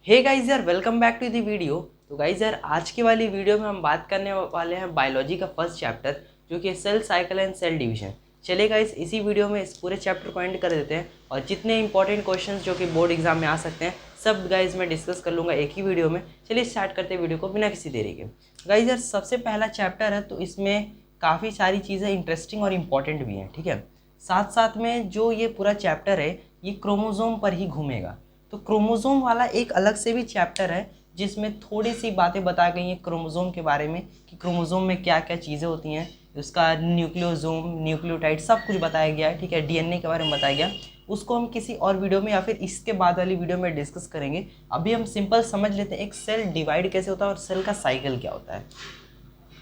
हे guys यार, welcome back to the video. तो guys यार, आज की वाली वीडियो में हम बात करने वाले हैं बायोलॉजी का फर्स्ट चैप्टर, जो कि cell cycle and cell division. चलिए गाइस, इसी वीडियो में इस पूरे चैप्टर को एंड कर देते हैं और जितने इंपॉर्टेंट क्वेश्चंस जो कि बोर्ड एग्जाम में आ सकते हैं सब गाइस मैं डिस्कस कर लूँगा एक ही वीडियो में। चलिए स्टार्ट करते हैं वीडियो को बिना किसी देरी के। गाइस यार, सबसे पहला चैप्टर है तो इसमें काफ़ी सारी चीज़ें इंटरेस्टिंग और इम्पॉर्टेंट भी हैं, ठीक है। साथ साथ में जो ये पूरा चैप्टर है ये क्रोमोसोम पर ही घूमेगा। तो क्रोमोसोम वाला एक अलग से भी चैप्टर है जिसमें थोड़ी सी बातें बताई गई हैं क्रोमोसोम के बारे में कि क्रोमोसोम में क्या क्या चीज़ें होती हैं, उसका न्यूक्लियोसोम, न्यूक्लियोटाइड सब कुछ बताया गया है, ठीक है। डीएनए के बारे में बताया गया, उसको हम किसी और वीडियो में या फिर इसके बाद वाली वीडियो में डिस्कस करेंगे। अभी हम सिंपल समझ लेते हैं एक सेल डिवाइड कैसे होता है और सेल का साइकिल क्या होता है।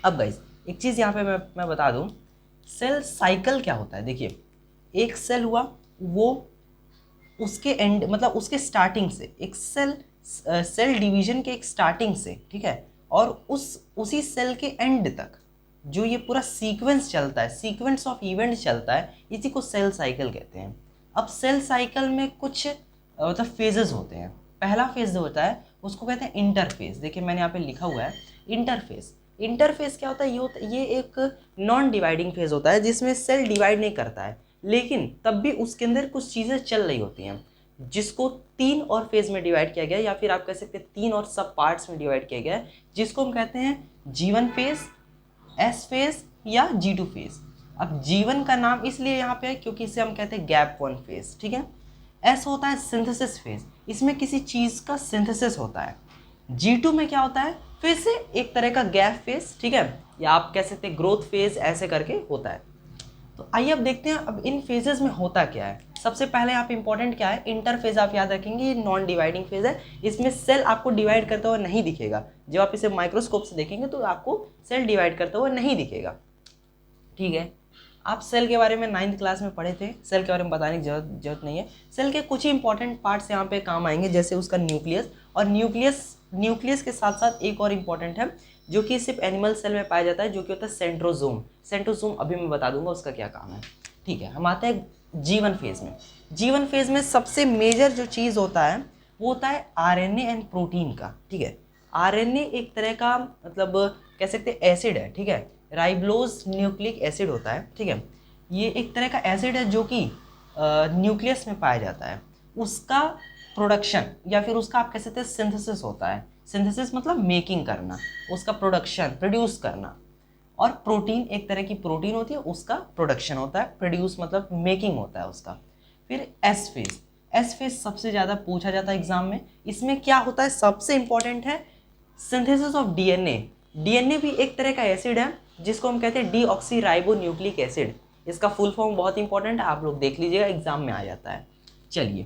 अब गाइस, एक चीज़ यहाँ पे मैं बता दूँ, सेल साइकिल क्या होता है। देखिए, एक सेल हुआ, वो उसके एंड मतलब उसके स्टार्टिंग से एक सेल डिवीजन के एक स्टार्टिंग से, ठीक है, और उसी सेल के एंड तक जो ये पूरा सीक्वेंस चलता है, सीक्वेंस ऑफ इवेंट चलता है, इसी को सेल साइकिल कहते हैं। अब सेल साइकिल में कुछ मतलब फेजेस होते हैं। पहला फेज जो होता है उसको कहते हैं इंटरफेज। देखिए मैंने यहाँ पे लिखा हुआ है इंटरफेज। इंटरफेज क्या होता है? ये एक नॉन डिवाइडिंग फेज होता है जिसमें सेल डिवाइड नहीं करता है, लेकिन तब भी उसके अंदर कुछ चीज़ें चल रही होती हैं, जिसको तीन और फेज में डिवाइड किया गया है, या फिर आप कह सकते हैं तीन और सब पार्ट्स में डिवाइड किया गया है, जिसको हम कहते हैं G1 फेज, S फेज या G2 फेज। अब G1 का नाम इसलिए यहाँ पे है क्योंकि इसे हम कहते हैं गैप वन फेज, ठीक है। S होता है सिंथेसिस फेज, इसमें किसी चीज़ का सिंथेसिस होता है। G2 में क्या होता है? फिर से एक तरह का गैप फेज, ठीक है, या आप कह सकते हैं ग्रोथ फेज, ऐसे करके होता है। तो आइए अब देखते हैं अब इन फेजेस में होता क्या है। सबसे पहले यहाँ पे इंपॉर्टेंट क्या है, इंटरफेज आप याद रखेंगे, ये नॉन डिवाइडिंग फेज है। इसमें सेल आपको डिवाइड करता हुआ नहीं दिखेगा। जब आप इसे माइक्रोस्कोप से देखेंगे तो आपको सेल डिवाइड करता हुआ नहीं दिखेगा, ठीक है। आप सेल के बारे में 9th क्लास में पढ़े थे, सेल के बारे में बताने की जरूरत नहीं है। सेल के कुछ ही इंपॉर्टेंट पार्ट्स यहाँ पे काम आएंगे, जैसे उसका न्यूक्लियस, और न्यूक्लियस के साथ साथ एक और इम्पॉर्टेंट है जो कि सिर्फ एनिमल सेल में पाया जाता है, जो कि होता है सेंट्रोजोम। सेंट्रोजोम अभी मैं बता दूंगा उसका क्या काम है, ठीक है। हम आते हैं G1 फेज में। G1 फेज में सबसे मेजर जो चीज़ होता है वो होता है आरएनए एंड प्रोटीन का, ठीक है। आरएनए एक तरह का मतलब कह सकते हैं एसिड है, ठीक है। राइबोलोज न्यूक्लिक एसिड होता है, ठीक है। ये एक तरह का एसिड है जो कि न्यूक्लियस में पाया जाता है। उसका प्रोडक्शन या फिर उसका आप कह सकते हैं सिंथेसिस होता है। सिंथेसिस मतलब मेकिंग करना, उसका प्रोडक्शन, प्रोड्यूस करना। और प्रोटीन एक तरह की प्रोटीन होती है, उसका प्रोडक्शन होता है, प्रोड्यूस मतलब मेकिंग होता है उसका। फिर एस फेज। एस फेज सबसे ज़्यादा पूछा जाता है एग्जाम में। इसमें क्या होता है? सबसे इंपॉर्टेंट है सिंथेसिस ऑफ डीएनए। डीएनए भी एक तरह का एसिड है जिसको हम कहते हैं डीऑक्सी राइबो न्यूक्लिक एसिड। इसका फुल फॉर्म बहुत इंपॉर्टेंट है, आप लोग देख लीजिएगा, एग्जाम में आ जाता है। चलिए,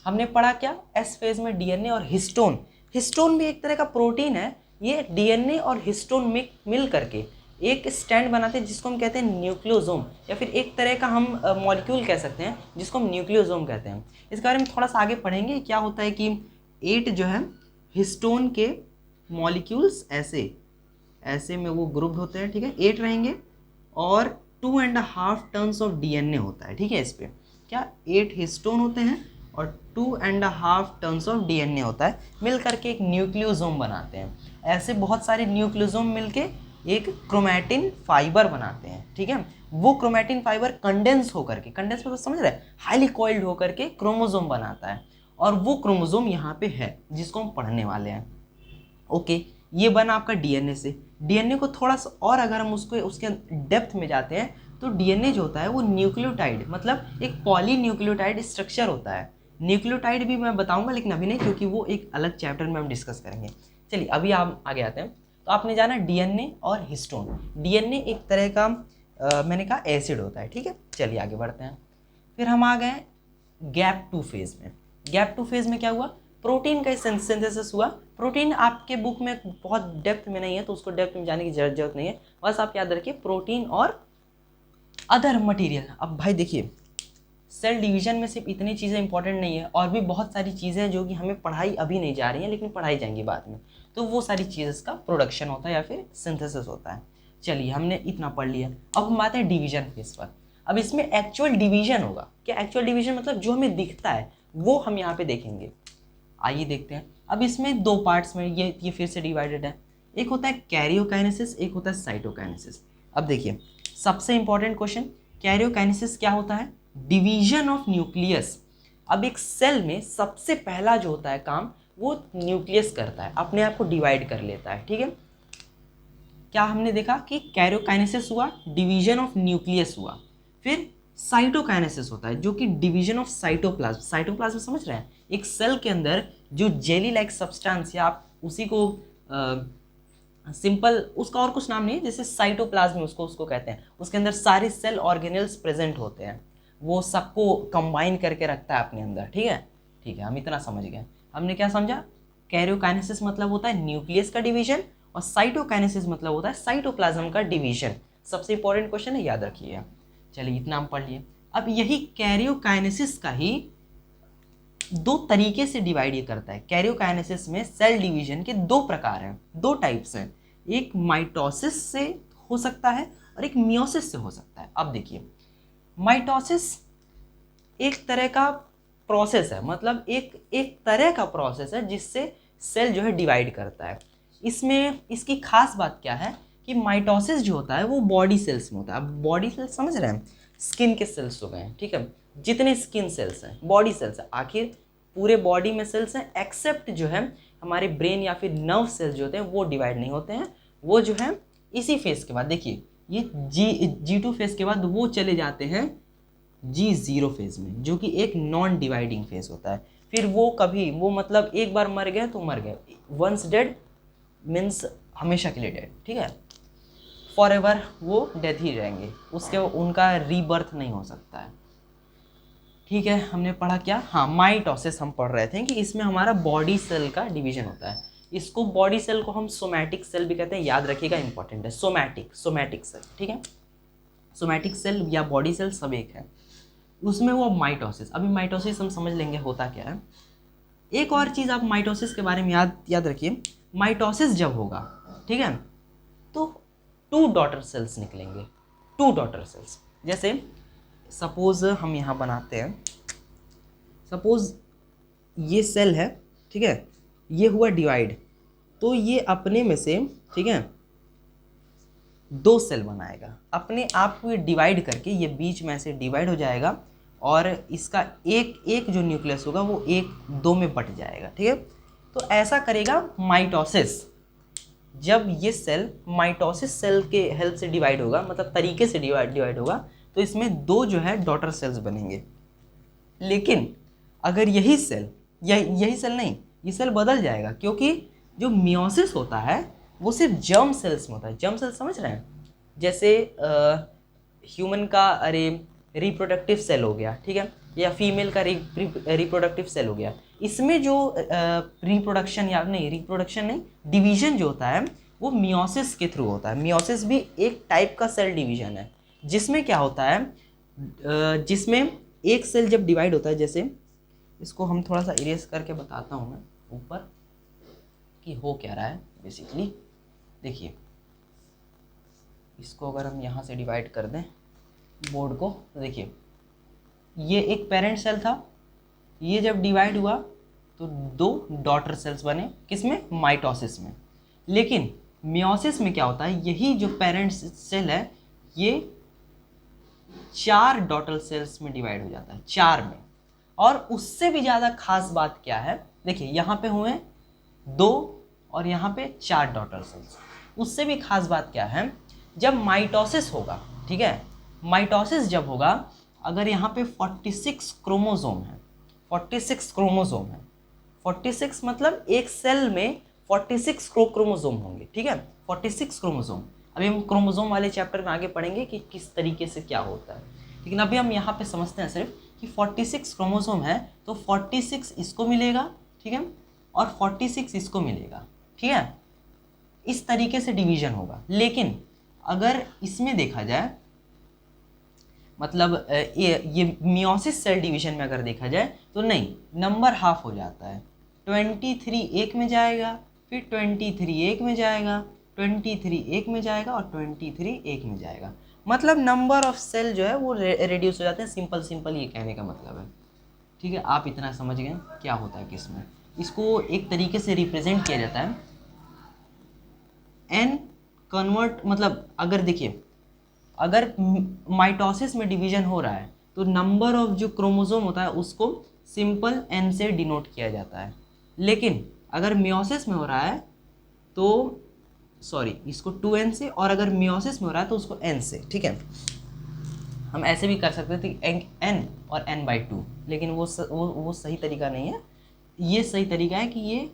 हमने पढ़ा क्या? एस फेज में डीएनए और हिस्टोन। हिस्टोन भी एक तरह का प्रोटीन है। ये डीएनए और हिस्टोन मिल करके एक स्टैंड बनाते हैं जिसको हम कहते हैं न्यूक्लियोसोम, या फिर एक तरह का हम मॉलिक्यूल कह सकते हैं जिसको हम न्यूक्लियोसोम कहते हैं। इसके बारे में थोड़ा सा आगे पढ़ेंगे। क्या होता है कि 8 जो है हिस्टोन के मॉलिक्यूल्स ऐसे ऐसे में वो ग्रुप होते हैं, ठीक है, 8 रहेंगे, और 2.5 टन्स ऑफ डीएनए होता है, ठीक है। इस पर क्या 8 हिस्टोन होते हैं और 2.5 टन्स ऑफ डीएनए होता है, मिल करके एक न्यूक्लियोसोम बनाते हैं। ऐसे बहुत सारे न्यूक्लियोसोम मिलके एक क्रोमैटिन फाइबर बनाते हैं, ठीक है। वो क्रोमैटिन फाइबर कंडेंस होकर के, कंडेंस मतलब समझ रहे हैं, हाईली कॉइल्ड होकर के क्रोमोसोम बनाता है, और वो क्रोमोसोम यहाँ पे है जिसको हम पढ़ने वाले हैं। ओके, ये बना आपका डीएनए से। डीएनए को थोड़ा सा और अगर हम उसको उसके डेप्थ में जाते हैं तो डीएनए जो होता है वो न्यूक्लियोटाइड मतलब एक पॉली न्यूक्लियोटाइड स्ट्रक्चर होता है। न्यूक्लियोटाइड भी मैं बताऊंगा, लेकिन अभी नहीं, क्योंकि वो एक अलग चैप्टर में हम डिस्कस करेंगे। चलिए अभी आप आगे आते हैं। तो आपने जाना डीएनए और हिस्टोन। डीएनए एक तरह का मैंने कहा एसिड होता है, ठीक है। चलिए आगे बढ़ते हैं। फिर हम आ गए गैप टू फेज में। गैप टू फेज में क्या हुआ? प्रोटीन का सिंथेसिस हुआ। प्रोटीन आपके बुक में बहुत डेप्थ में नहीं है, तो उसको डेप्थ में जाने की जरूरत नहीं है, बस आप याद रखिए प्रोटीन और अदर मटेरियल। अब भाई देखिए, सेल डिवीजन में सिर्फ इतनी चीज़ें इंपॉर्टेंट नहीं है, और भी बहुत सारी चीज़ें हैं जो कि हमें पढ़ाई अभी नहीं जा रही हैं, लेकिन पढ़ाई जाएंगी बाद में। तो वो सारी चीज़ें का प्रोडक्शन होता है या फिर सिंथेसिस होता है। चलिए, हमने इतना पढ़ लिया। अब हम आते हैं डिवीजन फेज पर। अब इसमें एक्चुअल डिवीजन होगा। क्या एक्चुअल डिवीजन मतलब जो हमें दिखता है वो हम यहाँ पे देखेंगे। आइए देखते हैं। अब इसमें दो पार्ट्स में ये फिर से डिवाइडेड है, एक होता है कैरियोकाइनेसिस, एक होता है साइटोकाइनेसिस। अब देखिए सबसे इंपॉर्टेंट क्वेश्चन, कैरियोकाइनेसिस क्या होता है? Division of nucleus. अब एक सेल में सबसे पहला जो होता है काम वो न्यूक्लियस करता है, अपने आप को डिवाइड कर लेता है, ठीक है। क्या हमने देखा कि कैरियोकाइनेसिस हुआ, डिवीजन ऑफ न्यूक्लियस हुआ, फिर साइटोकाइनेसिस होता है जो कि डिवीजन ऑफ साइटोप्लाज्म। साइटोप्लाज्म समझ रहे हैं? एक सेल के अंदर जो जेली लाइक सब्सटेंस, या आप उसी को सिंपल उसका और कुछ नाम नहीं है, जैसे साइटोप्लाज्म उसको कहते हैं, उसके अंदर सारे सेल ऑर्गेनेल्स प्रेजेंट होते हैं, वो सबको कंबाइन करके रखता है अपने अंदर, ठीक है। ठीक है, हम इतना समझ गए। हमने क्या समझा? कैरियोकाइनेसिस मतलब होता है न्यूक्लियस का डिवीजन, और साइटोकाइनेसिस मतलब होता है साइटोप्लाज्म का डिवीजन। सबसे इंपॉर्टेंट क्वेश्चन है, याद रखिए। चलिए इतना हम पढ़ लिए। अब यही कैरियोकाइनेसिस का ही दो तरीके से डिवाइड ये करता है। कैरियोकाइनेसिस में सेल डिवीजन के दो प्रकार हैं, दो टाइप्स हैं। एक माइटोसिस से हो सकता है और एक मियोसिस से हो सकता है। अब देखिए, माइटोसिस एक तरह का प्रोसेस है, मतलब एक तरह का प्रोसेस है जिससे सेल जो है डिवाइड करता है। इसमें इसकी खास बात क्या है कि माइटोसिस जो होता है वो बॉडी सेल्स में होता है। अब बॉडी सेल्स समझ रहे हैं? स्किन के सेल्स हो गए हैं, ठीक है। जितने स्किन सेल्स हैं बॉडी सेल्स हैं, आखिर पूरे बॉडी में सेल्स हैं, एक्सेप्ट जो है हमारे ब्रेन या फिर नर्व सेल्स जो होते हैं वो डिवाइड नहीं होते हैं। वो जो है इसी फेज के बाद, देखिए ये G2 फेज के बाद वो चले जाते हैं G0 फेज में, जो कि एक नॉन डिवाइडिंग फेज होता है। फिर वो कभी वो मतलब एक बार मर गए तो मर गए, वंस डेड मीन्स हमेशा के लिए डेड, ठीक है। फॉर एवर वो डेथ ही रहेंगे, उसके उनका रीबर्थ नहीं हो सकता है, ठीक है। हमने पढ़ा क्या? हाँ, माइटोसिस हम पढ़ रहे थे कि इसमें हमारा बॉडी सेल का डिवीजन होता है। इसको बॉडी सेल को हम सोमैटिक सेल भी कहते हैं, याद रखिएगा, इंपॉर्टेंट है। सोमैटिक सेल, ठीक है। सोमैटिक सेल या बॉडी सेल सब एक है, उसमें वो माइटोसिस। अभी माइटोसिस हम समझ लेंगे होता क्या है। एक और चीज़ आप माइटोसिस के बारे में याद रखिए, माइटोसिस जब होगा, ठीक है, तो टू डॉटर सेल्स निकलेंगे, टू डॉटर सेल्स। जैसे सपोज हम यहाँ बनाते हैं, सपोज ये सेल है, ठीक है, ये हुआ डिवाइड, तो ये अपने में से, ठीक है, दो सेल बनाएगा, अपने आप को ये डिवाइड करके ये बीच में से डिवाइड हो जाएगा, और इसका एक एक जो न्यूक्लियस होगा वो एक दो में बट जाएगा, ठीक है। तो ऐसा करेगा माइटोसिस। जब ये सेल माइटोसिस सेल के हेल्प से डिवाइड होगा, मतलब तरीके से डिवाइड होगा, तो इसमें दो जो है डॉटर सेल्स बनेंगे। लेकिन अगर यही सेल नहीं, ये सेल बदल जाएगा, क्योंकि जो मियोसिस होता है वो सिर्फ जर्म सेल्स में होता है। जर्म सेल्स समझ रहे हैं? जैसे ह्यूमन का रिप्रोडक्टिव सेल हो गया, ठीक है, या फीमेल का रिप्रोडक्टिव सेल हो गया। इसमें जो रिप्रोडक्शन नहीं, डिवीजन जो होता है वो मियोसिस के थ्रू होता है। मियोसिस भी एक टाइप का सेल डिवीजन है, जिसमें क्या होता है, जिसमें एक सेल जब डिवाइड होता है, जैसे इसको हम थोड़ा सा इरेज करके बताता हूँ मैं ऊपर कि हो क्या रहा है बेसिकली। देखिए, इसको अगर हम यहाँ से डिवाइड कर दें बोर्ड को, तो देखिए ये एक पेरेंट सेल था, ये जब डिवाइड हुआ तो दो डॉटर सेल्स बने, किसमें? माइटोसिस में। लेकिन मियोसिस में क्या होता है, यही जो पेरेंट सेल है ये 4 डॉटर सेल्स में डिवाइड हो जाता है, 4 में। और उससे भी ज़्यादा खास बात क्या है, देखिए यहाँ पे हुए 2 और यहाँ पे 4 डॉटर सेल्स। उससे भी खास बात क्या है, जब माइटोसिस होगा, ठीक है, माइटोसिस जब होगा, अगर यहाँ पे 46 क्रोमोसोम है, 46 क्रोमोसोम है, 46 मतलब एक सेल में 46 क्रोमोसोम होंगे, ठीक है, 46 क्रोमोसोम। अभी हम क्रोमोसोम वाले चैप्टर में आगे पढ़ेंगे कि किस तरीके से क्या होता है, लेकिन अभी हम यहाँ पे समझते हैं सिर्फ कि 46 क्रोमोसोम है, तो 46 इसको मिलेगा, ठीक है, और 46 इसको मिलेगा, ठीक है। इस तरीके से डिवीजन होगा। लेकिन अगर इसमें देखा जाए, मतलब ये मियोसिस सेल डिवीजन में अगर देखा जाए तो नहीं, नंबर हाफ हो जाता है। 23 एक में जाएगा, फिर 23 एक में जाएगा, 23 एक में जाएगा, और 23 एक में जाएगा। मतलब नंबर ऑफ सेल जो है वो रिड्यूस हो जाते हैं। सिंपल ये कहने का मतलब है, ठीक है। आप इतना समझ गए क्या होता है किसमें। इसको एक तरीके से रिप्रेजेंट किया जाता है एन कन्वर्ट, मतलब अगर देखिए अगर माइटोसिस में डिवीजन हो रहा है तो नंबर ऑफ जो क्रोमोसोम होता है उसको सिंपल एन से डिनोट किया जाता है, लेकिन अगर मियोसिस में हो रहा है तो सॉरी इसको 2n से, और अगर मियोसिस में हो रहा है तो उसको n से, ठीक है। हम ऐसे भी कर सकते थे n और n/2, लेकिन वो सही तरीका नहीं है। ये सही तरीका है कि ये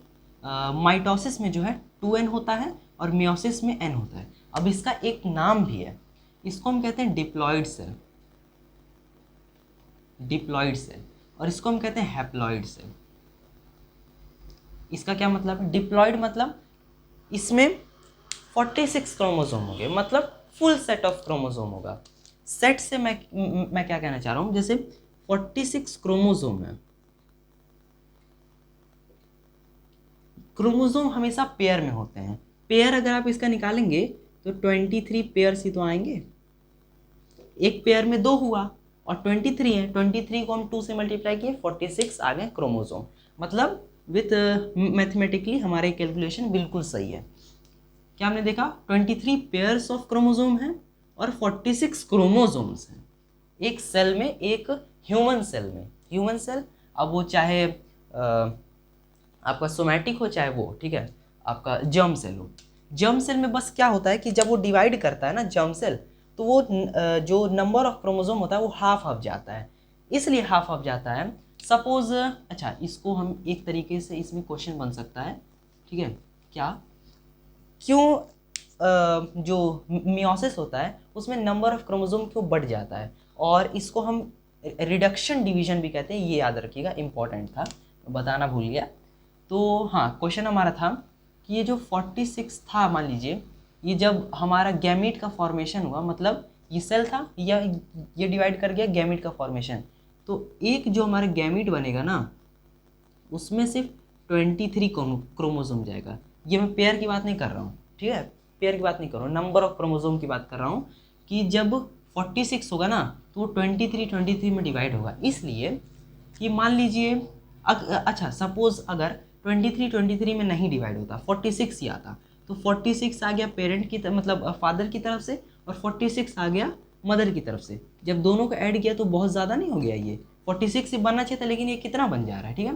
माइटोसिस में जो है 2n होता है और मियोसिस में n होता है। अब इसका एक नाम भी है, इसको हम कहते हैं डिप्लॉइड सेल, डिप्लॉइड सेल, और इसको हम कहते हैं हैप्लॉइड सेल। इसका क्या मतलब है? डिप्लॉइड मतलब इसमें 46 क्रोमोसोम होंगे, मतलब फुल सेट ऑफ क्रोमोसोम होगा। सेट से मैं क्या कहना चाह रहा हूं, जैसे 46 क्रोमोसोम है, क्रोमोसोम हमेशा पेयर में होते हैं। पेयर अगर आप इसका निकालेंगे तो 23 पेयर ही तो आएंगे, एक पेयर में 2 हुआ और 23 है, 23 को हम 2 से मल्टीप्लाई किए 46 आ गए क्रोमोसोम। मतलब विथ मैथमेटिकली हमारे कैलकुलेशन बिल्कुल सही है। क्या हमने देखा? 23 पेयर्स ऑफ क्रोमोसोम हैं और 46 क्रोमोसोम्स हैं एक सेल में, एक ह्यूमन सेल में। ह्यूमन सेल अब वो चाहे आपका सोमैटिक हो चाहे वो, ठीक है, आपका जर्म सेल हो। जर्म सेल में बस क्या होता है कि जब वो डिवाइड करता है ना जर्म सेल, तो वो जो नंबर ऑफ क्रोमोसोम होता है वो हाफ जाता है। इसलिए हाफ जाता है, सपोज अच्छा इसको हम एक तरीके से इसमें क्वेश्चन बन सकता है, ठीक है, क्या क्यों जो मियोसिस होता है उसमें नंबर ऑफ क्रोमोसोम क्यों बढ़ जाता है, और इसको हम रिडक्शन डिवीजन भी कहते हैं। ये याद रखिएगा, इंपॉर्टेंट था, बताना भूल गया। तो हाँ, क्वेश्चन हमारा था कि ये जो 46 था, मान लीजिए ये जब हमारा गैमीट का फॉर्मेशन हुआ, मतलब ये सेल था या ये डिवाइड कर गया गैमीट का फॉर्मेशन, तो एक जो हमारा गैमीट बनेगा ना उसमें सिर्फ 23 क्रोमोसोम जाएगा। ये मैं पेयर की बात नहीं कर रहा हूँ, ठीक है, पेयर की बात नहीं कर रहा हूँ, नंबर ऑफ क्रोमोसोम की बात कर रहा हूँ कि जब 46 होगा ना तो वो 23 में डिवाइड होगा। इसलिए कि मान लीजिए अच्छा सपोज अगर 23 में नहीं डिवाइड होता, 46 ही आता, तो 46 आ गया पेरेंट की मतलब फादर की तरफ से, और 46 आ गया मदर की तरफ से। जब दोनों को ऐड किया तो बहुत ज़्यादा नहीं हो गया, ये 46 से बनना चाहिए था, लेकिन ये कितना बन जा रहा है, ठीक है,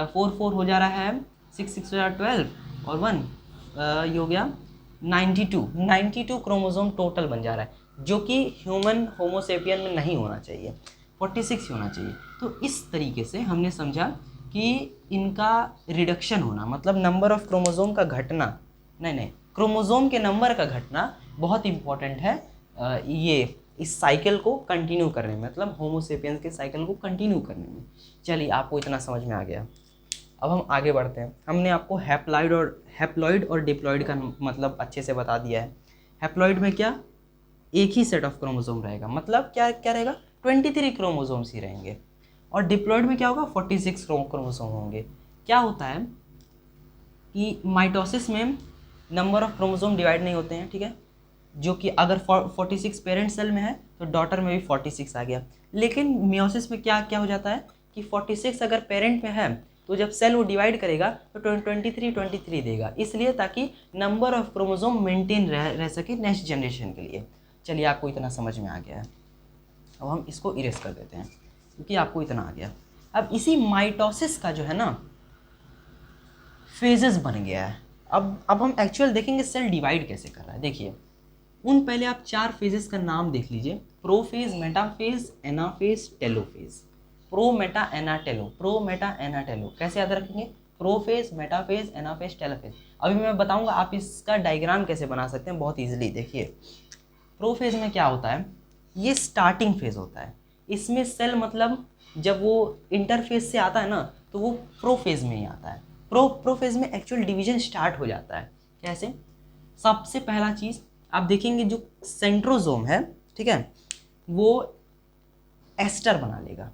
4 हो जा रहा है, 6 हो जा रहा है 12 और 1 ये हो गया 92 क्रोमोसोम टोटल बन जा रहा है, जो कि ह्यूमन होमोसेपियन में नहीं होना चाहिए, 46 ही होना चाहिए। तो इस तरीके से हमने समझा कि इनका रिडक्शन होना, मतलब नंबर ऑफ क्रोमोसोम का घटना, नहीं क्रोमोसोम के नंबर का घटना बहुत इंपॉर्टेंट है ये इस साइकिल को कंटिन्यू करने में, मतलब होमोसेपियंस के साइकिल को कंटिन्यू करने में। चलिए, आपको इतना समझ में आ गया। अब हम आगे बढ़ते हैं। हमने आपको हैप्लॉइड और डिप्लॉइड का मतलब अच्छे से बता दिया है। हैप्लॉइड में क्या, एक ही सेट ऑफ क्रोमोसोम रहेगा, मतलब क्या क्या रहेगा, 23 क्रोमोसोम्स ही रहेंगे। और डिप्लॉइड में क्या होगा, 46 क्रोमोसोम होंगे। क्या होता है कि माइटोसिस में नंबर ऑफ क्रोमोसोम डिवाइड नहीं होते हैं, ठीक है, जो कि अगर 46 पेरेंट सेल में है तो डॉटर में भी 46 आ गया। लेकिन मियोसिस में क्या क्या हो जाता है कि 46 अगर पेरेंट में है तो जब सेल वो डिवाइड करेगा तो 23 देगा, इसलिए ताकि नंबर ऑफ क्रोमोसोम मेंटेन रह सके नेक्स्ट जनरेशन के लिए। चलिए, आपको इतना समझ में आ गया है। अब हम इसको इरेज कर देते हैं क्योंकि आपको इतना आ गया। अब इसी माइटोसिस का जो है ना फेजेस बन गया है। अब हम एक्चुअल देखेंगे सेल डिवाइड कैसे कर रहा है। देखिए, उन पहले आप 4 फेजेस का नाम देख लीजिए, prophase, metaphase, anaphase, telophase. Pro meta ana telo, pro meta ana telo कैसे याद रखेंगे, प्रोफेज, मेटाफेज, एनाफेज, टेलोफेज। अभी मैं बताऊंगा आप इसका डायग्राम कैसे बना सकते हैं बहुत इजीली। देखिए, प्रोफेज में क्या होता है, ये स्टार्टिंग फेज होता है, इसमें सेल मतलब जब वो इंटरफेज से आता है ना तो वो प्रोफेज में ही आता है। प्रोफेज में एक्चुअल डिवीजन स्टार्ट हो जाता है। कैसे? सबसे पहला चीज़ आप देखेंगे जो सेंट्रोजोम है, ठीक है, वो एस्टर बना लेगा,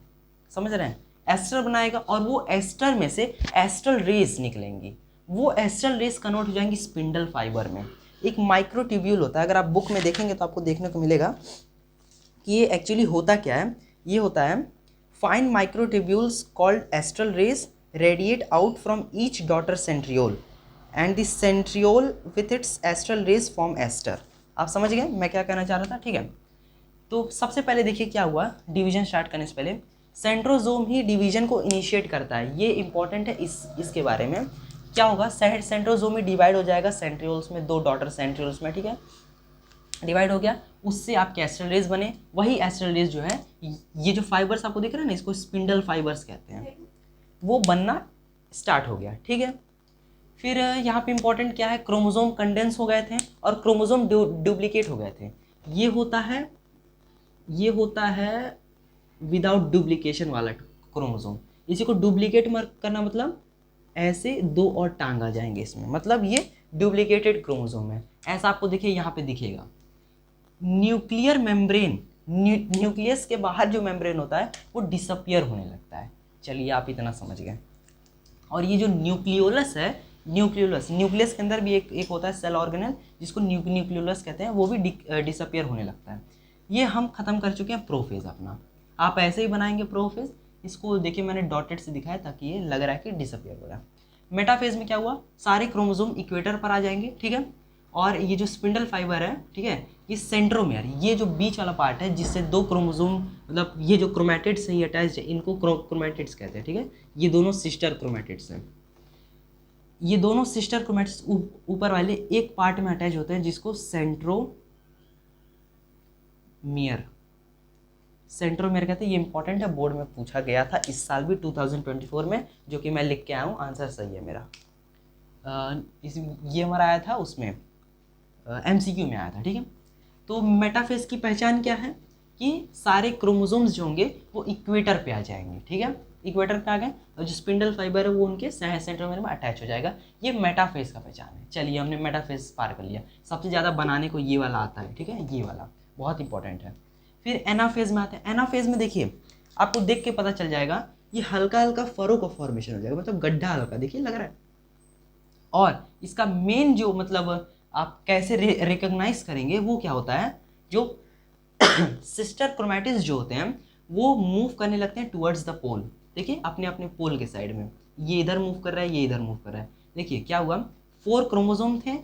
समझ रहे हैं, एस्टर बनाएगा, और वो एस्टर में से एस्ट्रल रेस निकलेंगी, वो एस्ट्रल रेस कन्वर्ट हो जाएंगी स्पिंडल फाइबर में। एक माइक्रोट्यूब्यूल होता है, अगर आप बुक में देखेंगे तो आपको देखने को मिलेगा कि ये एक्चुअली होता क्या है। ये होता है fine microtubules called astral rays radiate out from each daughter centriole and the centriole with its astral rays form ester। आप समझ गए मैं क्या कहना चाह रहा था, ठीक है। तो सबसे पहले देखिए क्या हुआ, डिवीजन स्टार्ट करने से पहले सेंट्रोजोम ही डिवीजन को इनिशिएट करता है, ये इंपॉर्टेंट है। इसके बारे में क्या होगा, सेंट्रोजोम ही डिवाइड हो जाएगा सेंट्रियोल्स में, 2 डॉटर सेंट्रियोल्स में, ठीक है, डिवाइड हो गया, उससे आपके एस्ट्रल रेज बने। वही एस्ट्रल रेज जो है, ये जो फाइबर्स आपको दिख रहे हैं ना, इसको स्पिंडल फाइबर्स कहते हैं, वो बनना स्टार्ट हो गया, ठीक है। फिर यहाँ पे इंपॉर्टेंट क्या है, क्रोमोसोम कंडेंस हो गए थे और क्रोमोसोम डुप्लीकेट हो गए थे। ये होता है विदाउट डुप्लीकेशन वाला क्रोमोसोम। इसी को डुप्लीकेट करना मतलब ऐसे 2 और टांग आ जाएंगे इसमें, मतलब ये डुप्लीकेटेड क्रोमोसोम है। ऐसा आपको देखिए यहाँ पे दिखेगा। न्यूक्लियर मेम्ब्रेन, न्यूक्लियस के बाहर जो मेम्ब्रेन होता है वो डिसअपियर होने लगता है। चलिए आप इतना समझ गए। और ये जो न्यूक्लियोलस है, न्यूक्लियस के अंदर भी एक होता है सेल ऑर्गेनेल जिसको न्यूक्लियोलस कहते हैं, वो भी डिसअपियर होने लगता है। ये हम खत्म कर चुके हैं प्रोफेज अपना। आप ऐसे ही बनाएंगे प्रोफेज, इसको देखिए मैंने डॉटेड से दिखाया ताकि ये लग रहा है कि डिसअपियर हो रहा है। मेटाफेज में क्या हुआ, सारे क्रोमोसोम इक्वेटर पर आ जाएंगे, ठीक है। और ये जो स्पिंडल फाइबर है, ठीक है, ये सेंट्रोमियर, ये जो बीच वाला पार्ट है जिससे 2 क्रोमोसोम, मतलब ये जो क्रोमैटिड्स से ही अटैच्ड है, इनको क्रोमैटिड्स कहते हैं, ठीक है। ये दोनों सिस्टर क्रोमैटिड्स हैं। ये दोनों सिस्टर क्रोमैटिड्स ऊपर वाले एक पार्ट में अटैच होते हैं जिसको सेंट्रोमियर कहते हैं। ये इंपॉर्टेंट है, बोर्ड में पूछा गया था इस साल भी 2024 में, जो कि मैं लिख के आया हूँ, आंसर सही है मेरा। ये हमारा आया था उसमें MCQ में आया था, ठीक है। तो मेटाफेज की पहचान क्या है कि सारे क्रोमोसोम्स जो होंगे वो इक्वेटर पे आ जाएंगे, ठीक है, इक्वेटर पे आ गए और जो स्पिंडल फाइबर है वो उनके सेंट्रोमियर में अटैच हो जाएगा। ये मेटाफेज का पहचान है। चलिए हमने मेटाफेज पार कर लिया। सबसे ज़्यादा बनाने को ये वाला आता है, ठीक है, ये वाला बहुत इंपॉर्टेंट है। फिर एनाफेज में आते हैं। एनाफेज में देखिए आपको देख के पता चल जाएगा, ये हल्का हल्का फरो का फॉर्मेशन हो जाएगा, मतलब गड्ढा हल्का देखिए लग रहा है। और इसका मेन जो मतलब आप कैसे रिकॉग्नाइज करेंगे वो क्या होता है, जो सिस्टर क्रोमैटिड्स जो होते हैं वो मूव करने लगते हैं टुवर्ड्स द पोल। देखिए अपने अपने पोल के साइड में, ये इधर मूव कर रहा है, ये इधर मूव कर रहा है। देखिए क्या हुआ, 4 क्रोमोसोम थे,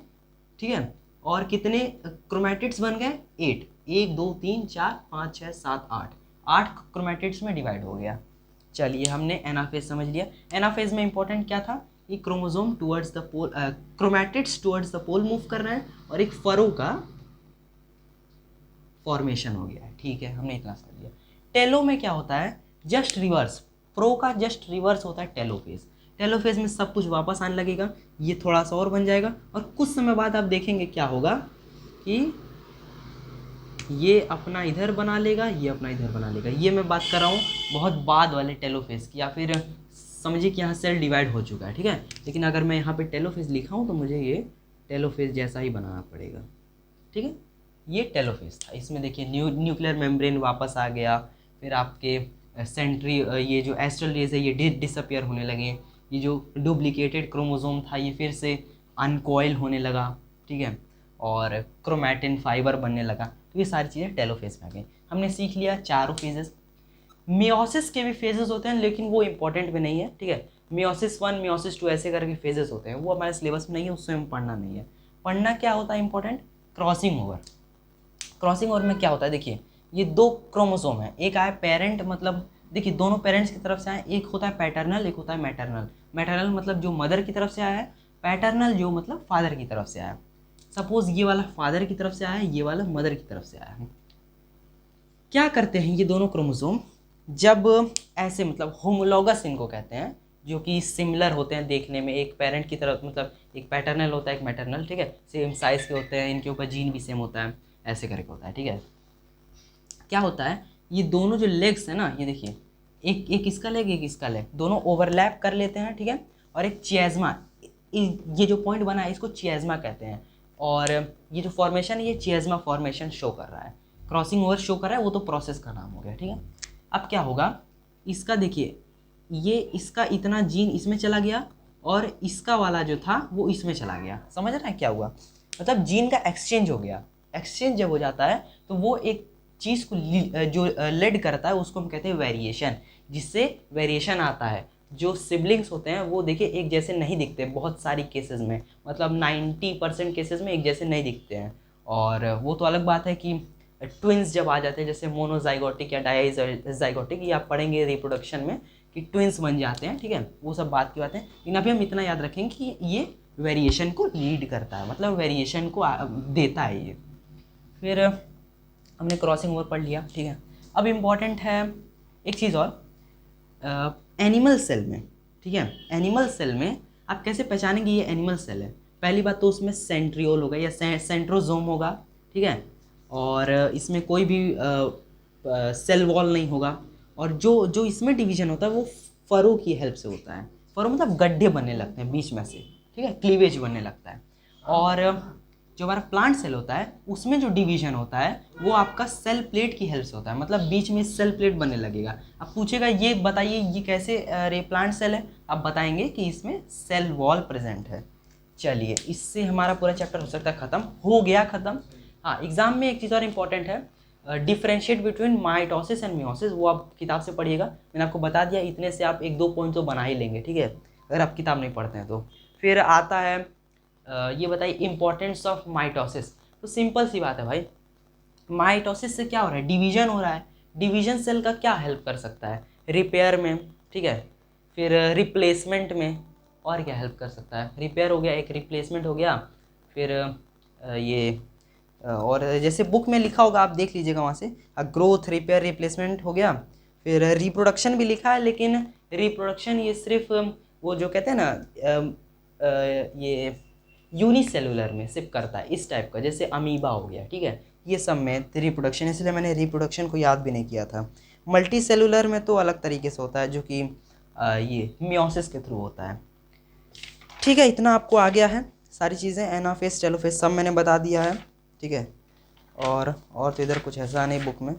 ठीक है, और कितने क्रोमैटिड्स बन गए, 8, 1 2 3 4 5 6 7 8 क्रोमैटिड्स में डिवाइड हो गया। चलिए हमने एनाफेज समझ लिया। एनाफेज में इंपॉर्टेंट क्या था, ये chromosome towards the pole, chromatids towards the pole move कर रहे हैं और एक फरो का फॉर्मेशन हो गया है, ठीक है, हमने इतना समझ लिया। टेलो में क्या होता है, जस्ट रिवर्स, प्रो का जस्ट रिवर्स होता है टेलोफेज। टेलोफेज में सब कुछ वापस आने लगेगा, ये थोड़ा सा और बन जाएगा और कुछ समय बाद आप देखेंगे क्या होगा कि ये अपना इधर बना लेगा, ये अपना इधर बना लेगा। ये मैं बात कर रहा हूँ बहुत बाद वाले टेलोफेज की, या फिर समझिए कि यहाँ सेल डिवाइड हो चुका है, ठीक है। लेकिन अगर मैं यहाँ पे टेलोफेज लिखा हूँ तो मुझे ये टेलोफेज जैसा ही बनाना पड़ेगा, ठीक है। ये टेलोफेज था। इसमें देखिए न्यूक्लियर मेम्ब्रेन वापस आ गया, फिर आपके ये जो एस्ट्रल रेज है ये डिसअपियर होने लगे, ये जो डुप्लीकेटेड क्रोमोसोम था ये फिर से अनकॉइल होने लगा, ठीक है, और क्रोमैटिन फाइबर बनने लगा। तो ये सारी चीज़ें टेलोफेज में आ गई। हमने सीख लिया चारों फेजेस। मियोसिस के भी फेजेस होते हैं लेकिन वो इंपॉर्टेंट भी नहीं है, ठीक है। मियोसिस 1 मियोसिस 2 ऐसे करके फेजेस होते हैं, वो हमारे सिलेबस में नहीं है, उससे हमें पढ़ना नहीं है। पढ़ना क्या होता है important, crossing over. Crossing over में क्या होता है, देखिए ये 2 क्रोमोसोम है, एक आया पेरेंट, मतलब देखिए दोनों पेरेंट्स की तरफ से आए, एक होता है पैटर्नल, एक होता है मैटरनल। मैटरनल मतलब जो मदर की तरफ से आया है, पैटर्नल जो मतलब फादर की तरफ से आया। सपोज ये वाला फादर की तरफ से आया है, ये वाला मदर की तरफ से आया है। क्या करते हैं ये दोनों क्रोमोसोम, जब ऐसे मतलब होमोलॉगस इनको कहते हैं, जो कि सिमिलर होते हैं देखने में, एक पेरेंट की तरफ, मतलब एक पैटर्नल होता है एक मैटरनल, ठीक है, सेम साइज़ के होते हैं, इनके ऊपर जीन भी सेम होता है, ऐसे करके होता है, ठीक है। क्या होता है, ये दोनों जो लेग्स हैं ना, ये देखिए एक इसका लेग एक इसका लेग, दोनों ओवरलैप कर लेते हैं, ठीक है, और एक चियाज़्मा, ये जो पॉइंट बना है इसको चियाज़्मा कहते हैं। और ये जो फॉर्मेशन है ये चियाज़्मा फॉर्मेशन शो कर रहा है, क्रॉसिंग ओवर शो कर रहा है, वो तो प्रोसेस का नाम हो गया, ठीक है। अब क्या होगा, इसका देखिए ये इसका इतना जीन इसमें चला गया और इसका वाला जो था वो इसमें चला गया। समझ रहे हैं क्या हुआ, मतलब जीन का एक्सचेंज हो गया। एक्सचेंज जब हो जाता है तो वो एक चीज़ को जो लेड करता है उसको हम कहते हैं वेरिएशन, जिससे वेरिएशन आता है। जो सिबलिंग्स होते हैं वो देखिए एक जैसे नहीं दिखते बहुत सारी केसेस में, मतलब 90% केसेस में एक जैसे नहीं दिखते हैं। और वो तो अलग बात है कि ट्विंस जब आ जाते हैं जैसे मोनोजाइगोटिक या डाइजाइगोटिक, ये आप पढ़ेंगे रिप्रोडक्शन में कि ट्विंस बन जाते हैं, ठीक है, वो सब बात की बात है। लेकिन अभी हम इतना याद रखेंगे कि ये वेरिएशन को लीड करता है, मतलब वेरिएशन को देता है ये। फिर हमने क्रॉसिंग ओवर पढ़ लिया, ठीक है। अब इम्पॉर्टेंट है एक चीज़ और, एनिमल सेल में, ठीक है, एनिमल सेल में आप कैसे पहचानेंगे ये एनिमल सेल है। पहली बात तो उसमें सेंट्रियोल होगा या सेंट्रोजोम होगा, ठीक है, और इसमें कोई भी सेल वॉल नहीं होगा। और जो जो इसमें डिवीजन होता है वो फरो की हेल्प से होता है। फरो मतलब गड्ढे बनने लगते हैं बीच में से, ठीक है, क्लीवेज बनने लगता है। और जो हमारा प्लांट सेल होता है उसमें जो डिवीजन होता है वो आपका सेल प्लेट की हेल्प से होता है, मतलब बीच में सेल प्लेट बनने लगेगा। अब पूछेगा ये बताइए ये कैसे रे प्लांट सेल है, आप बताएंगे कि इसमें सेल वॉल प्रेजेंट है। चलिए, इससे हमारा पूरा चैप्टर हो सकता है ख़त्म, हो गया ख़त्म। हाँ, एग्जाम में एक चीज़ और इम्पॉर्टेंट है, differentiate between mitosis and meiosis, वो आप किताब से पढ़िएगा। मैंने आपको बता दिया, इतने से आप 1-2 पॉइंट तो बना ही लेंगे, ठीक है, अगर आप किताब नहीं पढ़ते हैं तो। फिर आता है ये बताइए इम्पोर्टेंस ऑफ माइटोसिस। तो सिंपल सी बात है भाई, माइटोसिस से क्या हो रहा है, डिवीजन हो रहा है। डिवीजन सेल का क्या हेल्प कर सकता है, रिपेयर में, ठीक है, फिर रिप्लेसमेंट में, और क्या हेल्प कर सकता है, रिपेयर हो गया, एक रिप्लेसमेंट हो गया, फिर ये और जैसे बुक में लिखा होगा आप देख लीजिएगा वहाँ से, ग्रोथ, रिपेयर, रिप्लेसमेंट हो गया। फिर रिप्रोडक्शन भी लिखा है, लेकिन रिप्रोडक्शन ये सिर्फ वो जो कहते हैं ना ये यूनिसेलुलर में सिर्फ करता है, इस टाइप का, जैसे अमीबा हो गया, ठीक है, ये सब में रिप्रोडक्शन, इसलिए मैंने रिप्रोडक्शन को याद भी नहीं किया था। मल्टी सेलुलर में तो अलग तरीके से होता है, जो कि ये मियोसिस के थ्रू होता है। ठीक है, इतना आपको आ गया है, सारी चीज़ें एनाफेज टेलोफेज सब मैंने बता दिया है, ठीक है। और तो इधर कुछ ऐसा नहीं बुक में।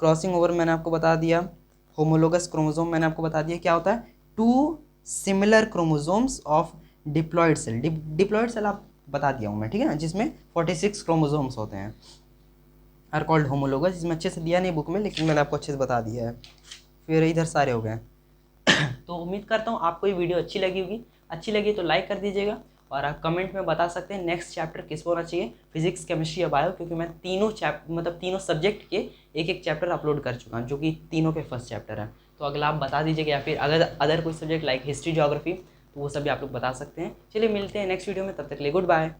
क्रॉसिंग ओवर मैंने आपको बता दिया, होमोलोगस क्रोमोसोम मैंने आपको बता दिया क्या होता है, 2 similar chromosomes of diploid cell. Diploid cell आप बता दिया हूँ मैं, ठीक है ना, जिसमें 46 क्रोमोसोम्स होते हैं, आर कॉल्ड होमोलोगस। इसमें अच्छे से दिया नहीं बुक में, लेकिन मैंने आपको अच्छे से बता दिया है। फिर इधर सारे हो गए। तो उम्मीद करता हूँ आपको ये वीडियो अच्छी लगी होगी। अच्छी लगी तो लाइक कर दीजिएगा, और आप कमेंट में बता सकते हैं नेक्स्ट चैप्टर किस को होना चाहिए, फिजिक्स, केमिस्ट्री या बायो, क्योंकि मैं तीनों सब्जेक्ट के एक चैप्टर अपलोड कर चुका हूँ, जो कि तीनों के फर्स्ट चैप्टर है। तो अगला आप बता दीजिएगा, या फिर अगर अदर कोई सब्जेक्ट लाइक हिस्ट्री, ज्योग्राफी, तो वो सब भी आप लोग बता सकते हैं। चलिए मिलते हैं नेक्स्ट वीडियो में, तब तक के लिए गुड बाय।